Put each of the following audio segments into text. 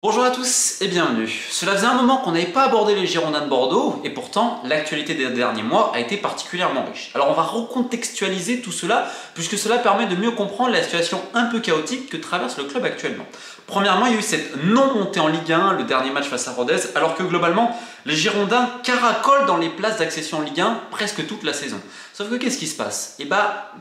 Bonjour à tous et bienvenue. Cela faisait un moment qu'on n'avait pas abordé les Girondins de Bordeaux et pourtant l'actualité des derniers mois a été particulièrement riche. Alors on va recontextualiser tout cela puisque cela permet de mieux comprendre la situation un peu chaotique que traverse le club actuellement. Premièrement, il y a eu cette non-montée en Ligue 1, le dernier match face à Rodez, alors que globalement les Girondins caracolent dans les places d'accession en Ligue 1 presque toute la saison. Sauf que qu'est-ce qui se passe?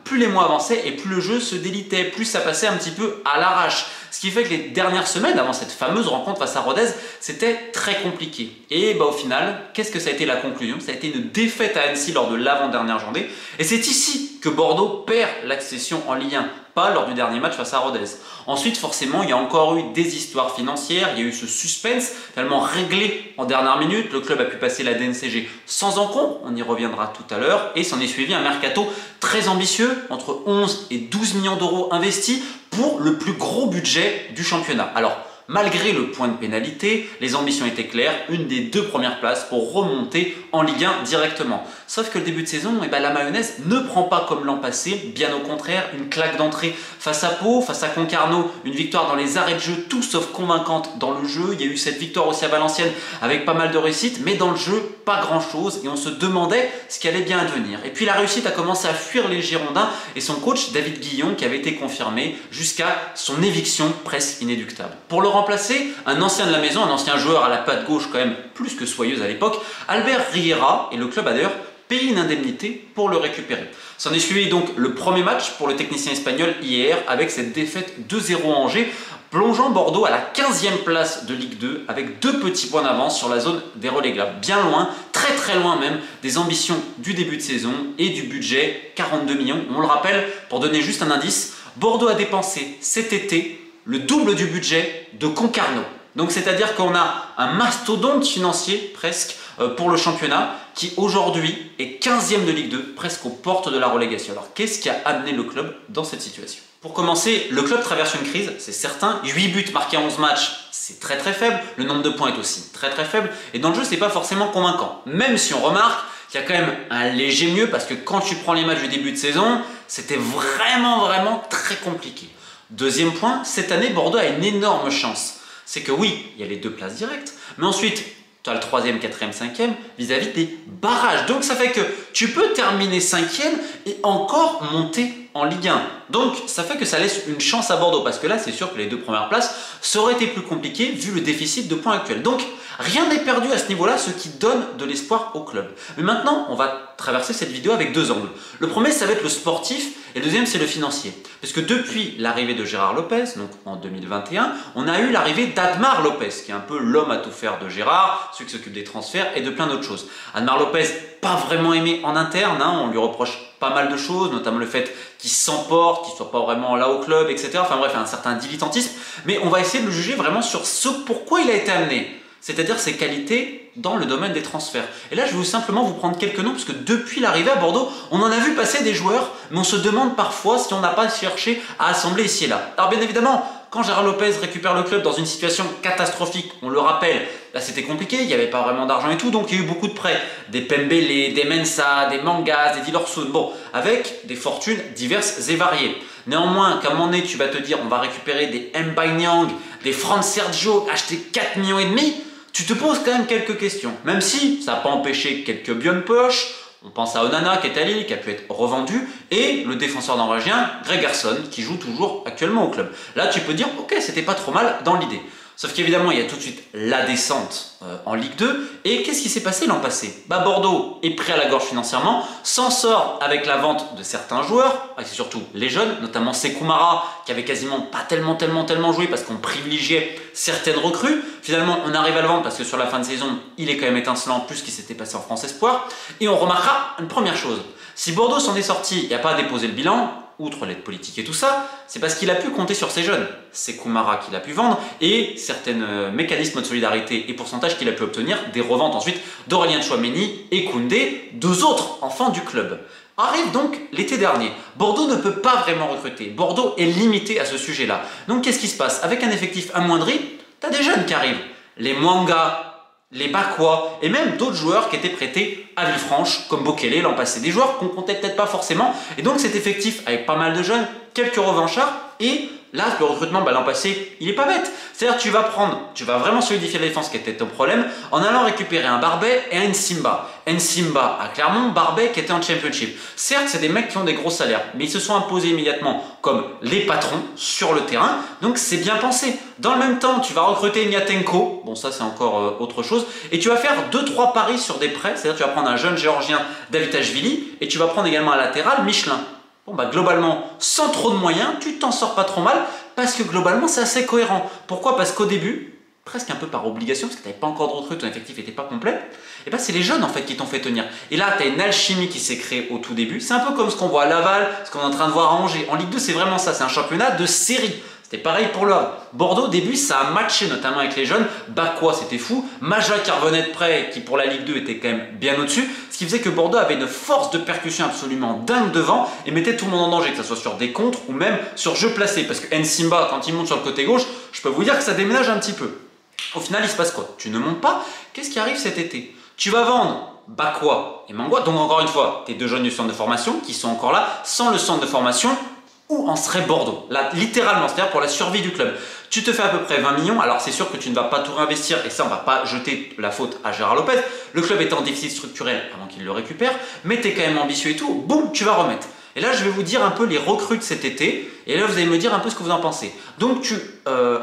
Plus les mois avançaient et plus le jeu se délitait, plus ça passait un petit peu à l'arrache. Ce qui fait que les dernières semaines, avant cette fameuse rencontre face à Rodez, c'était très compliqué. Et au final, qu'est-ce que ça a été la conclusion? Ça a été une défaite à Annecy lors de l'avant-dernière journée. Et c'est ici que Bordeaux perd l'accession en Ligue 1, pas lors du dernier match face à Rodez. Ensuite, forcément, il y a encore eu des histoires financières, il y a eu ce suspense tellement réglé en dernière minute. Le club a pu passer la DNCG sans encombre, on y reviendra tout à l'heure, et s'en est suivi un mercato très ambitieux, entre 11 et 12 millions d'euros investis pour le plus gros budget du championnat. Alors, malgré le point de pénalité, les ambitions étaient claires, une des deux premières places pour remonter en Ligue 1 directement. Sauf que le début de saison, la mayonnaise ne prend pas comme l'an passé, bien au contraire, une claque d'entrée face à Pau, face à Concarneau, une victoire dans les arrêts de jeu, tout sauf convaincante dans le jeu. Il y a eu cette victoire aussi à Valenciennes avec pas mal de réussite, mais dans le jeu, pas grand chose, et on se demandait ce qui allait bien advenir. Et puis la réussite a commencé à fuir les Girondins et son coach David Guillon qui avait été confirmé jusqu'à son éviction presque inéluctable. Pour le remplacer, un ancien de la maison, un ancien joueur à la patte gauche quand même plus que soyeuse à l'époque, Albert Riera, et le club a d'ailleurs payé une indemnité pour le récupérer. S'en est suivi donc le premier match pour le technicien espagnol hier avec cette défaite 2-0 à Angers, plongeant Bordeaux à la 15e place de Ligue 2 avec 2 petits points d'avance sur la zone des relégables. Bien loin, très très loin même, des ambitions du début de saison et du budget, 42 millions. On le rappelle, pour donner juste un indice, Bordeaux a dépensé cet été le double du budget de Concarneau. Donc c'est-à-dire qu'on a un mastodonte financier presque pour le championnat qui aujourd'hui est 15e de Ligue 2, presque aux portes de la relégation. Alors qu'est-ce qui a amené le club dans cette situation? Pour commencer, le club traverse une crise, c'est certain. 8 buts marqués en 11 matchs, c'est très très faible. Le nombre de points est aussi très très faible. Et dans le jeu, c'est pas forcément convaincant. Même si on remarque qu'il y a quand même un léger mieux parce que quand tu prends les matchs du début de saison, c'était vraiment très compliqué. Deuxième point, cette année, Bordeaux a une énorme chance. C'est que oui, il y a les 2 places directes, mais ensuite, tu as le 3e, 4e, 5e vis-à-vis des barrages. Donc ça fait que tu peux terminer 5e et encore monter en Ligue 1. Donc ça fait que ça laisse une chance à Bordeaux parce que là, c'est sûr que les 2 premières places, ça aurait été plus compliqué vu le déficit de points actuel. Donc rien n'est perdu à ce niveau-là, ce qui donne de l'espoir au club. Mais maintenant, on va traverser cette vidéo avec 2 angles. Le premier, ça va être le sportif et le deuxième, c'est le financier. Parce que depuis l'arrivée de Gérard Lopez, donc en 2021, on a eu l'arrivée d'Admar Lopez, qui est un peu l'homme à tout faire de Gérard, celui qui s'occupe des transferts et de plein d'autres choses. Admar Lopez, pas vraiment aimé en interne, on lui reproche pas mal de choses, notamment le fait qu'il s'emporte, qu'il ne soit pas vraiment là au club, etc. Enfin bref, un certain dilettantisme. Mais on va essayer de le juger vraiment sur ce pourquoi il a été amené. C'est-à-dire ses qualités dans le domaine des transferts. Et là, je vais simplement vous prendre quelques noms, parce que depuis l'arrivée à Bordeaux, on en a vu passer des joueurs, mais on se demande parfois si on n'a pas cherché à assembler ici et là. Alors bien évidemment, quand Gérard Lopez récupère le club dans une situation catastrophique, on le rappelle, là c'était compliqué, il n'y avait pas vraiment d'argent et tout, donc il y a eu beaucoup de prêts. Des Pembele, des Mensah, des Mangas, des Dilorsun, bon, avec des fortunes diverses et variées. Néanmoins, qu'à un moment donné, tu vas te dire, on va récupérer des M'Baye-Niang, des Fran Sergio, acheter 4,5 millions, tu te poses quand même quelques questions. Même si ça n'a pas empêché quelques bionnes poches, on pense à Onana qui est à Lille, qui a pu être revendu, et le défenseur norvégien Gregerson qui joue toujours actuellement au club. Là, tu peux dire, ok, c'était pas trop mal dans l'idée. Sauf qu'évidemment, il y a tout de suite la descente en Ligue 2. Et qu'est-ce qui s'est passé l'an passé? Bordeaux est pris à la gorge financièrement, s'en sort avec la vente de certains joueurs, et c'est surtout les jeunes, notamment Sékou Mara, qui avait quasiment pas tellement joué parce qu'on privilégiait certaines recrues. Finalement, on arrive à le vendre parce que sur la fin de saison, il est quand même étincelant plus ce qui s'était passé en France Espoir. Et on remarquera une première chose. Si Bordeaux s'en est sorti et n'a pas déposé le bilan, outre l'aide politique et tout ça, c'est parce qu'il a pu compter sur ses jeunes. C'est Koumara qu'il a pu vendre et certains mécanismes de solidarité et pourcentages qu'il a pu obtenir, des reventes ensuite d'Aurélien Tchouaméni et Koundé, 2 autres enfants du club. Arrive donc l'été dernier. Bordeaux ne peut pas vraiment recruter. Bordeaux est limité à ce sujet-là. Donc qu'est-ce qui se passe? Avec un effectif amoindri, tu as des jeunes qui arrivent. Les Mwanga, les Bakwa et même d'autres joueurs qui étaient prêtés à Villefranche, comme Bokele l'an passé. Des joueurs qu'on comptait peut-être pas forcément. Et donc cet effectif avec pas mal de jeunes, quelques revanchards et là, le recrutement l'an passé, il est pas bête. C'est-à-dire tu vas vraiment solidifier la défense qui était ton problème en allant récupérer un Barbet et un Nsimba. Nsimba à Clermont, Barbet qui était en Championship. Certes, c'est des mecs qui ont des gros salaires, mais ils se sont imposés immédiatement comme les patrons sur le terrain, donc c'est bien pensé. Dans le même temps, tu vas recruter Niatenko, bon ça c'est encore autre chose, et tu vas faire 2-3 paris sur des prêts, c'est-à-dire tu vas prendre un jeune géorgien Davitashvili et tu vas prendre également un latéral Michelin. Bon bah globalement, sans trop de moyens, tu t'en sors pas trop mal parce que globalement c'est assez cohérent. Pourquoi? Parce qu'au début, presque un peu par obligation, parce que tu n'avais pas encore de recrue, ton effectif n'était pas complet, et ben c'est les jeunes en fait qui t'ont fait tenir. Et là, tu as une alchimie qui s'est créée au tout début. C'est un peu comme ce qu'on voit à Laval, ce qu'on est en train de voir à Angers. En Ligue 2, c'est vraiment ça, c'est un championnat de série. C'était pareil pour le Havre. Bordeaux, au début, ça a matché, notamment avec les jeunes. Bakwa, c'était fou. Maja qui revenait de près, qui pour la Ligue 2 était quand même bien au-dessus. Ce qui faisait que Bordeaux avait une force de percussion absolument dingue devant et mettait tout le monde en danger, que ce soit sur des contres ou même sur jeu placé. Parce que Nsimba, quand il monte sur le côté gauche, je peux vous dire que ça déménage un petit peu. Au final, il se passe quoi? Tu ne montes pas. Qu'est-ce qui arrive cet été? Tu vas vendre Bakwa et Mangwa. Donc encore une fois, tes deux jeunes du centre de formation qui sont encore là. Sans le centre de formation, où en serait Bordeaux? Là, littéralement, c'est-à-dire pour la survie du club. Tu te fais à peu près 20 millions. Alors c'est sûr que tu ne vas pas tout réinvestir et ça, on ne va pas jeter la faute à Gérard Lopez. Le club est en déficit structurel avant qu'il le récupère, mais tu es quand même ambitieux et tout. Boum, tu vas remettre. Et là, je vais vous dire un peu les recrues de cet été. Et là, vous allez me dire un peu ce que vous en pensez. Donc, tu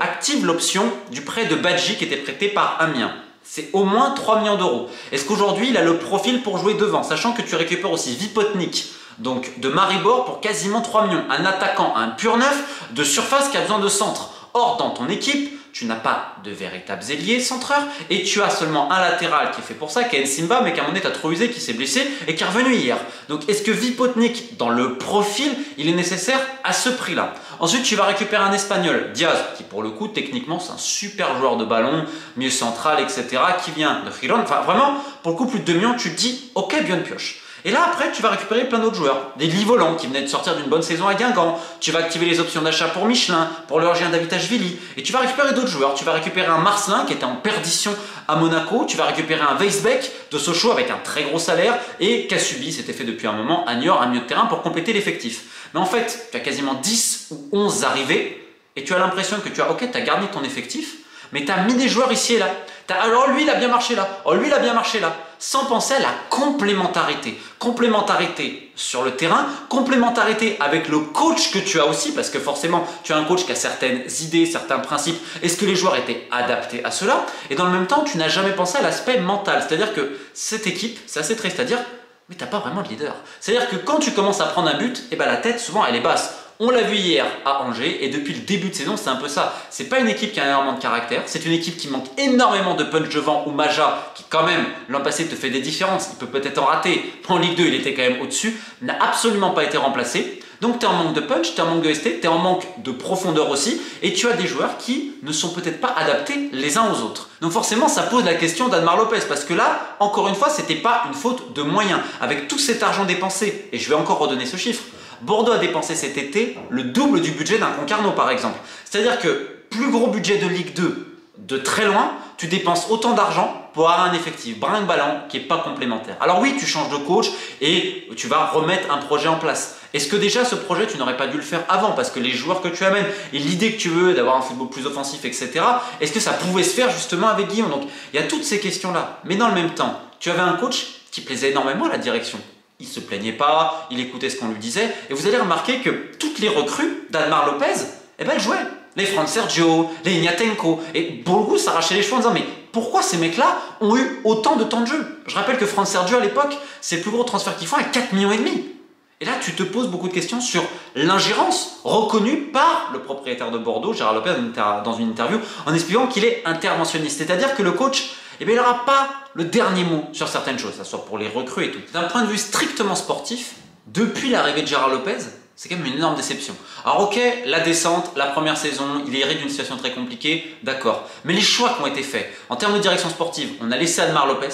actives l'option du prêt de Badji qui était prêté par Amiens. C'est au moins 3 millions d'euros. Est-ce qu'aujourd'hui, il a le profil pour jouer devant? Sachant que tu récupères aussi Vipotnik, donc de Maribor, pour quasiment 3 millions. Un attaquant, un pur neuf de surface qui a besoin de centre. Or, dans ton équipe, tu n'as pas de véritables ailiers centreurs et tu as seulement un latéral qui est fait pour ça, qui est Nsimba, mais qu'à un moment donné, tu as trop usé, qui s'est blessé et qui est revenu hier. Donc, est-ce que Vipotnik, dans le profil, il est nécessaire à ce prix-là? Ensuite, tu vas récupérer un Espagnol, Diaz, qui pour le coup, techniquement, c'est un super joueur de ballon, milieu central, etc., qui vient de Giron. Enfin, vraiment, pour le coup, plus de 2 millions, tu te dis, ok, bien de pioche. Et là, après, tu vas récupérer plein d'autres joueurs. Des lits volants qui venaient de sortir d'une bonne saison à Guingamp. Tu vas activer les options d'achat pour Michelin, pour le Géorgien Davitashvili. Et tu vas récupérer d'autres joueurs. Tu vas récupérer un Marcelin qui était en perdition à Monaco. Tu vas récupérer un Weisbeck de Sochaux avec un très gros salaire. Et Kasubi, c'était fait depuis un moment, à Niort, un milieu de terrain pour compléter l'effectif. Mais en fait, tu as quasiment 10 ou 11 arrivées. Et tu as l'impression que tu as gardé ton effectif. Mais tu as mis des joueurs ici et là. Alors lui, il a bien marché là. Oh, lui, il a bien marché là. Sans penser à la complémentarité. Complémentarité sur le terrain, complémentarité avec le coach que tu as aussi, parce que forcément, tu as un coach qui a certaines idées, certains principes. Est-ce que les joueurs étaient adaptés à cela? Et dans le même temps, tu n'as jamais pensé à l'aspect mental. C'est-à-dire que cette équipe, c'est assez triste à dire, mais tu n'as pas vraiment de leader. C'est-à-dire que quand tu commences à prendre un but, eh ben, la tête, souvent, elle est basse. On l'a vu hier à Angers et depuis le début de saison, c'est un peu ça. C'est pas une équipe qui a énormément de caractère, c'est une équipe qui manque énormément de punch devant ou Maja, qui quand même, l'an passé, te fait des différences. Il peut peut-être en rater. En Ligue 2, il était quand même au-dessus, n'a absolument pas été remplacé. Donc tu es en manque de punch, tu es en manque de ST, tu es en manque de profondeur aussi et tu as des joueurs qui ne sont peut-être pas adaptés les uns aux autres. Donc forcément, ça pose la question d'Admar Lopez parce que là, encore une fois, c'était pas une faute de moyens. Avec tout cet argent dépensé, et je vais encore redonner ce chiffre, Bordeaux a dépensé cet été le double du budget d'un Concarneau par exemple. C'est-à-dire que plus gros budget de Ligue 2 de très loin, tu dépenses autant d'argent pour avoir un effectif brinque-ballant qui n'est pas complémentaire. Alors oui, tu changes de coach et tu vas remettre un projet en place. Est-ce que déjà ce projet, tu n'aurais pas dû le faire avant parce que les joueurs que tu amènes et l'idée que tu veux d'avoir un football plus offensif, etc., est-ce que ça pouvait se faire justement avec Guillaume? Donc il y a toutes ces questions-là. Mais dans le même temps, tu avais un coach qui plaisait énormément à la direction. Il ne se plaignait pas, il écoutait ce qu'on lui disait. Et vous allez remarquer que toutes les recrues d'Admar Lopez, eh ben, elles jouaient. Les Fran Sergio, les Ignatenko. Et beaucoup s'arrachaient les cheveux en disant mais pourquoi ces mecs-là ont eu autant de temps de jeu? Je rappelle que Fran Sergio à l'époque, c'est le plus gros transfert qu'ils font à 4,5 millions. Et là, tu te poses beaucoup de questions sur l'ingérence reconnue par le propriétaire de Bordeaux, Gérard Lopez, dans une interview, en expliquant qu'il est interventionniste. C'est-à-dire que le coach, eh bien, il n'aura pas le dernier mot sur certaines choses, que ce soit pour les recrues et tout. D'un point de vue strictement sportif, depuis l'arrivée de Gérard Lopez, c'est quand même une énorme déception. Alors ok, la descente, la première saison, il est hérité d'une situation très compliquée, d'accord. Mais les choix qui ont été faits, en termes de direction sportive, on a laissé Admar Lopez,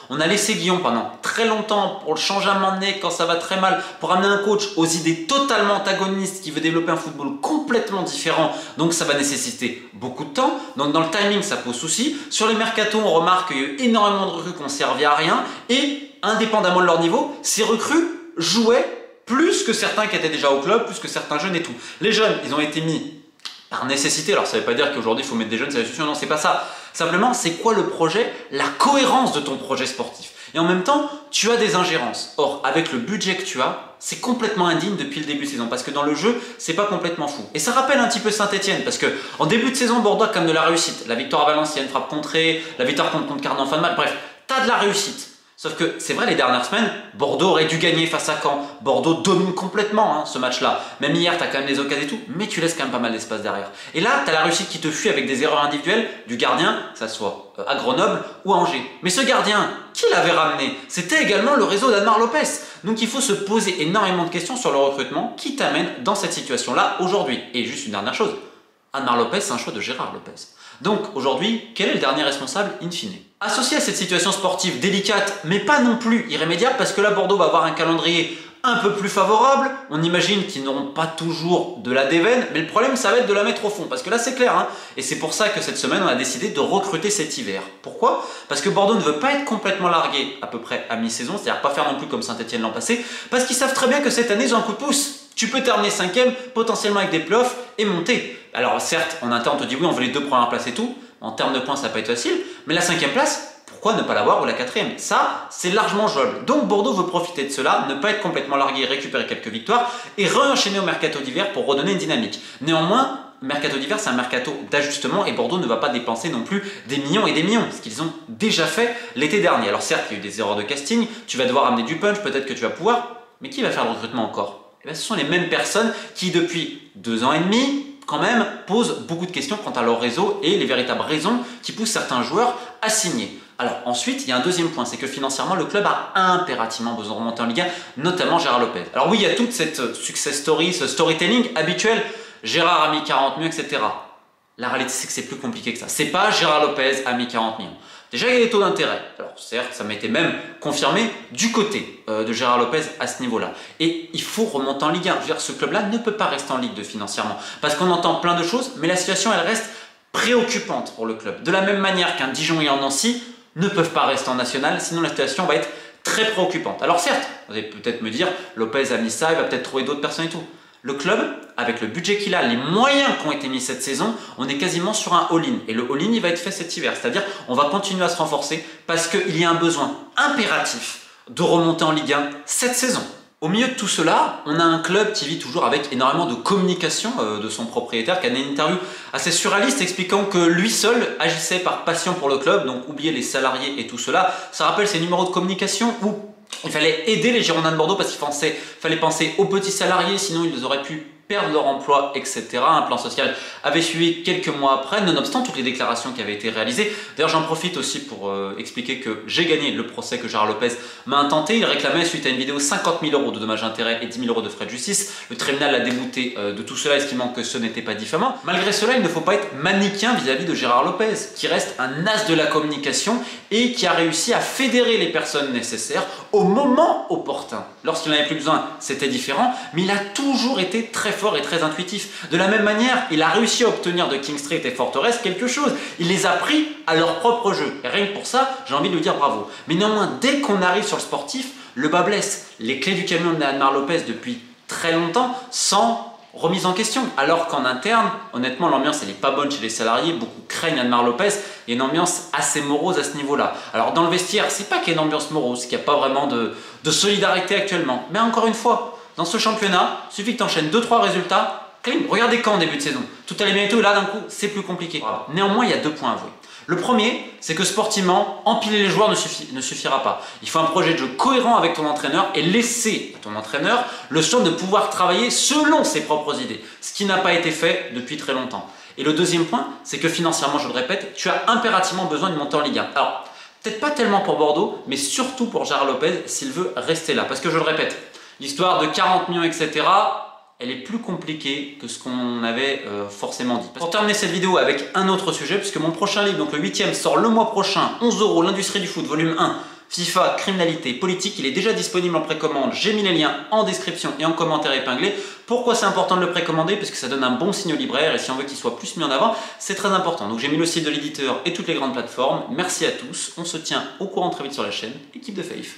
on a laissé Guillaume pendant très longtemps pour le changer à un moment donné quand ça va très mal, pour amener un coach aux idées totalement antagonistes qui veut développer un football complètement différent. Donc ça va nécessiter beaucoup de temps. Donc dans le timing, ça pose souci. Sur les mercatos, on remarque qu'il y a eu énormément de recrues qui n'ont servi à rien. Et indépendamment de leur niveau, ces recrues jouaient plus que certains qui étaient déjà au club, plus que certains jeunes et tout. Les jeunes, ils ont été mis par nécessité. Alors ça ne veut pas dire qu'aujourd'hui il faut mettre des jeunes, c'est la solution, non, c'est pas ça. Simplement, c'est quoi le projet, la cohérence de ton projet sportif. Et en même temps, tu as des ingérences. Or, avec le budget que tu as, c'est complètement indigne depuis le début de saison. Parce que dans le jeu, c'est pas complètement fou. Et ça rappelle un petit peu Saint-Etienne. Parce que en début de saison, Bordeaux a quand même de la réussite. La victoire à Valenciennes, frappe contrée, la victoire contre Cardan en fin de match. Bref, tu as de la réussite. Sauf que c'est vrai, les dernières semaines, Bordeaux aurait dû gagner face à Caen. Bordeaux domine complètement ce match-là. Même hier, tu as quand même des occasions et tout, mais tu laisses quand même pas mal d'espace derrière. Et là, tu as la réussite qui te fuit avec des erreurs individuelles du gardien, que ça soit à Grenoble ou à Angers. Mais ce gardien, qui l'avait ramené? C'était également le réseau d'Anmar Lopez. Donc il faut se poser énormément de questions sur le recrutement qui t'amène dans cette situation-là aujourd'hui. Et juste une dernière chose, Anmar Lopez, c'est un choix de Gérard Lopez. Donc aujourd'hui, quel est le dernier responsable in fine? Associé à cette situation sportive délicate, mais pas non plus irrémédiable, parce que là Bordeaux va avoir un calendrier un peu plus favorable, on imagine qu'ils n'auront pas toujours de la déveine, mais le problème ça va être de la mettre au fond, parce que là c'est clair, et c'est pour ça que cette semaine on a décidé de recruter cet hiver. Pourquoi? Parce que Bordeaux ne veut pas être complètement largué à peu près à mi-saison, c'est-à-dire pas faire non plus comme Saint-Etienne l'an passé, parce qu'ils savent très bien que cette année ils ont un coup de pouce. Tu peux terminer 5e, potentiellement avec des playoffs et monter. Alors certes, en interne on te dit oui on veut les 2 premières places et tout, en termes de points ça va pas être facile, mais la 5e place, pourquoi ne pas l'avoir ou la 4e? Ça, c'est largement jouable. Donc Bordeaux veut profiter de cela, ne pas être complètement largué, récupérer quelques victoires et re-enchaîner au mercato d'hiver pour redonner une dynamique. Néanmoins, mercato d'hiver, c'est un mercato d'ajustement et Bordeaux ne va pas dépenser non plus des millions et des millions, ce qu'ils ont déjà fait l'été dernier. Alors certes, il y a eu des erreurs de casting, tu vas devoir amener du punch, peut-être que tu vas pouvoir, mais qui va faire le recrutement encore? Eh bien, ce sont les mêmes personnes qui, depuis 2 ans et demi, quand même, posent beaucoup de questions quant à leur réseau et les véritables raisons qui poussent certains joueurs à signer. Alors ensuite, il y a un deuxième point, c'est que financièrement, le club a impérativement besoin de remonter en Ligue 1, notamment Gérard Lopez. Alors oui, il y a toute cette success story, ce storytelling habituel, Gérard a mis 40 millions, etc. La réalité, c'est que c'est plus compliqué que ça. C'est pas Gérard Lopez a mis 40 millions. Déjà, il y a des taux d'intérêt. Alors certes, ça m'a été même confirmé du côté de Gérard Lopez à ce niveau-là. Et il faut remonter en Ligue 1. Je veux dire, ce club-là ne peut pas rester en Ligue 2 financièrement. Parce qu'on entend plein de choses, mais la situation, elle reste préoccupante pour le club. De la même manière qu'un Dijon et un Nancy ne peuvent pas rester en national, sinon la situation va être très préoccupante. Alors certes, vous allez peut-être me dire, Lopez a mis ça, il va peut-être trouver d'autres personnes et tout. Le club, avec le budget qu'il a, les moyens qui ont été mis cette saison, on est quasiment sur un all-in. Et le all-in, il va être fait cet hiver. C'est-à-dire, on va continuer à se renforcer parce qu'il y a un besoin impératif de remonter en Ligue 1 cette saison. Au milieu de tout cela, on a un club qui vit toujours avec énormément de communication de son propriétaire, qui a une interview assez surréaliste expliquant que lui seul agissait par passion pour le club, donc oublier les salariés et tout cela. Ça rappelle ces numéros de communication où il fallait aider les Girondins de Bordeaux parce qu'il fallait penser aux petits salariés, sinon ils auraient pu perdre leur emploi, etc. Un plan social avait suivi quelques mois après, nonobstant toutes les déclarations qui avaient été réalisées. D'ailleurs, j'en profite aussi pour expliquer que j'ai gagné le procès que Gérard Lopez m'a intenté. Il réclamait, suite à une vidéo, 50 000 € de dommages intérêts et 10 000 € de frais de justice. Le tribunal l'a débouté de tout cela, estimant que ce n'était pas diffamant. Malgré cela, il ne faut pas être manichéen vis-à-vis de Gérard Lopez, qui reste un as de la communication et qui a réussi à fédérer les personnes nécessaires au moment opportun. Lorsqu'il n'en avait plus besoin, c'était différent, mais il a toujours été très fort et très intuitif. De la même manière, il a réussi à obtenir de King Street et Forteresse quelque chose. Il les a pris à leur propre jeu. Et rien que pour ça, j'ai envie de lui dire bravo. Mais néanmoins, dès qu'on arrive sur le sportif, le bas blesse. Les clés du camion de Anmar Lopez depuis très longtemps sans remise en question. Alors qu'en interne, honnêtement, l'ambiance elle n'est pas bonne chez les salariés. Beaucoup craignent Anmar Lopez. Il y a une ambiance assez morose à ce niveau-là. Alors dans le vestiaire, c'est pas qu'il y a une ambiance morose, c'est qu'il n'y a pas vraiment de solidarité actuellement. Mais encore une fois, dans ce championnat, il suffit que tu enchaînes 2-3 résultats, clean. Regardez Caen en début de saison. Tout allait bien et tout, et là d'un coup, c'est plus compliqué. Voilà. Néanmoins, il y a 2 points à avouer. Le premier, c'est que sportivement, empiler les joueurs ne suffira pas. Il faut un projet de jeu cohérent avec ton entraîneur et laisser à ton entraîneur le soin de pouvoir travailler selon ses propres idées, ce qui n'a pas été fait depuis très longtemps. Et le deuxième point, c'est que financièrement, je le répète, tu as impérativement besoin de monter en Ligue 1. Alors, peut-être pas tellement pour Bordeaux, mais surtout pour Gérard Lopez s'il veut rester là. Parce que je le répète, l'histoire de 40 millions, etc., elle est plus compliquée que ce qu'on avait forcément dit. Pour terminer cette vidéo avec un autre sujet, puisque mon prochain livre, donc le 8e, sort le mois prochain, 11 €, l'industrie du foot, volume 1, FIFA, criminalité, politique, il est déjà disponible en précommande. J'ai mis les liens en description et en commentaire épinglé. Pourquoi c'est important de le précommander? Parce que ça donne un bon signe au libraire et si on veut qu'il soit plus mis en avant, c'est très important. Donc j'ai mis le site de l'éditeur et toutes les grandes plateformes. Merci à tous, on se tient au courant très vite sur la chaîne. Équipe de Faith.